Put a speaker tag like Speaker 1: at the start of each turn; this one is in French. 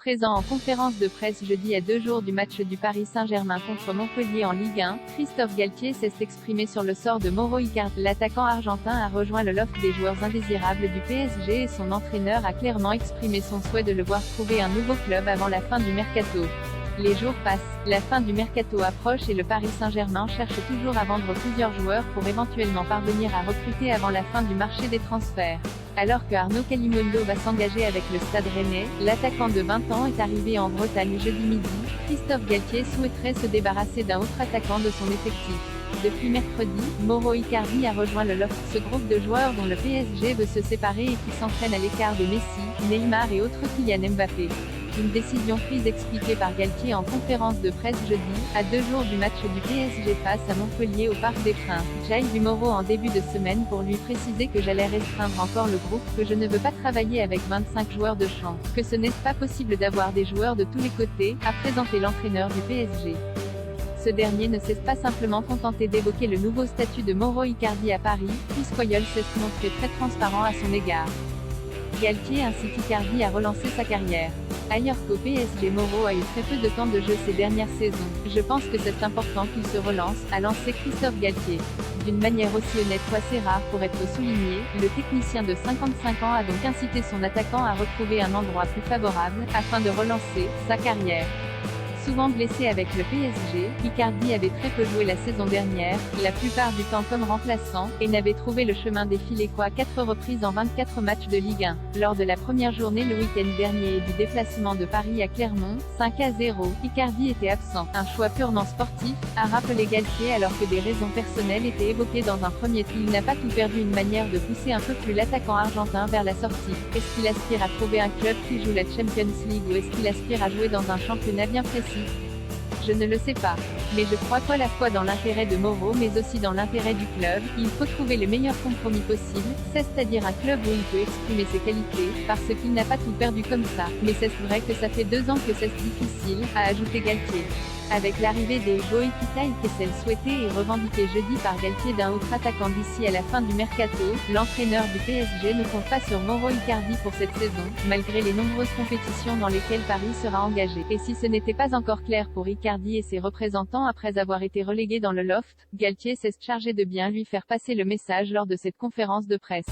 Speaker 1: Présent en conférence de presse jeudi à 2 jours du match du Paris Saint-Germain contre Montpellier en Ligue 1, Christophe Galtier s'est exprimé sur le sort de Mauro Icardi. L'attaquant argentin a rejoint le loft des joueurs indésirables du PSG et son entraîneur a clairement exprimé son souhait de le voir trouver un nouveau club avant la fin du mercato. Les jours passent, la fin du mercato approche et le Paris Saint-Germain cherche toujours à vendre plusieurs joueurs pour éventuellement parvenir à recruter avant la fin du marché des transferts. Alors que Arnaud Kalimundo va s'engager avec le Stade Rennais, l'attaquant de 20 ans est arrivé en Bretagne jeudi midi. Christophe Galtier souhaiterait se débarrasser d'un autre attaquant de son effectif. Depuis mercredi, Mauro Icardi a rejoint le loft, ce groupe de joueurs dont le PSG veut se séparer et qui s'entraînent à l'écart de Messi, Neymar et autres Kylian Mbappé. Une décision prise expliquée par Galtier en conférence de presse jeudi, à 2 jours du match du PSG face à Montpellier au Parc des Princes. J'ai vu Mauro en début de semaine pour lui préciser que j'allais restreindre encore le groupe, que je ne veux pas travailler avec 25 joueurs de champ, que ce n'est pas possible d'avoir des joueurs de tous les côtés, a présenté l'entraîneur du PSG. Ce dernier ne s'est pas simplement contenté d'évoquer le nouveau statut de Mauro Icardi à Paris, puisqu'Oyol s'est montré très transparent à son égard. Galtier ainsi qu'Icardi a relancé sa carrière. Ailleurs qu'au PSG, Mauro a eu très peu de temps de jeu ces dernières saisons. Je pense que c'est important qu'il se relance, a lancé Christophe Galtier. D'une manière aussi honnête qu'assez rare pour être souligné, le technicien de 55 ans a donc incité son attaquant à retrouver un endroit plus favorable, afin de relancer sa carrière. Souvent blessé avec le PSG, Icardi avait très peu joué la saison dernière, la plupart du temps comme remplaçant, et n'avait trouvé le chemin des filets qu'à 4 reprises en 24 matchs de Ligue 1. Lors de la première journée le week-end dernier et du déplacement de Paris à Clermont, 5-0, Icardi était absent. Un choix purement sportif, a rappelé Galtier alors que des raisons personnelles étaient évoquées dans un premier temps. Il n'a pas tout perdu, une manière de pousser un peu plus l'attaquant argentin vers la sortie. Est-ce qu'il aspire à trouver un club qui joue la Champions League ou est-ce qu'il aspire à jouer dans un championnat bien précis? Je ne le sais pas. Mais je crois qu'à la fois dans l'intérêt de Mauro mais aussi dans l'intérêt du club, il faut trouver le meilleur compromis possible, c'est-à-dire un club où il peut exprimer ses qualités, parce qu'il n'a pas tout perdu comme ça. Mais c'est vrai que ça fait 2 ans que c'est difficile, a ajouté Galtier. Avec l'arrivée des Hugo Ekitike et celle souhaitée et revendiquée jeudi par Galtier d'un autre attaquant d'ici à la fin du mercato, l'entraîneur du PSG ne compte pas sur Mauro Icardi pour cette saison, malgré les nombreuses compétitions dans lesquelles Paris sera engagé. Et si ce n'était pas encore clair pour Icardi et ses représentants après avoir été relégué dans le loft, Galtier s'est chargé de bien lui faire passer le message lors de cette conférence de presse.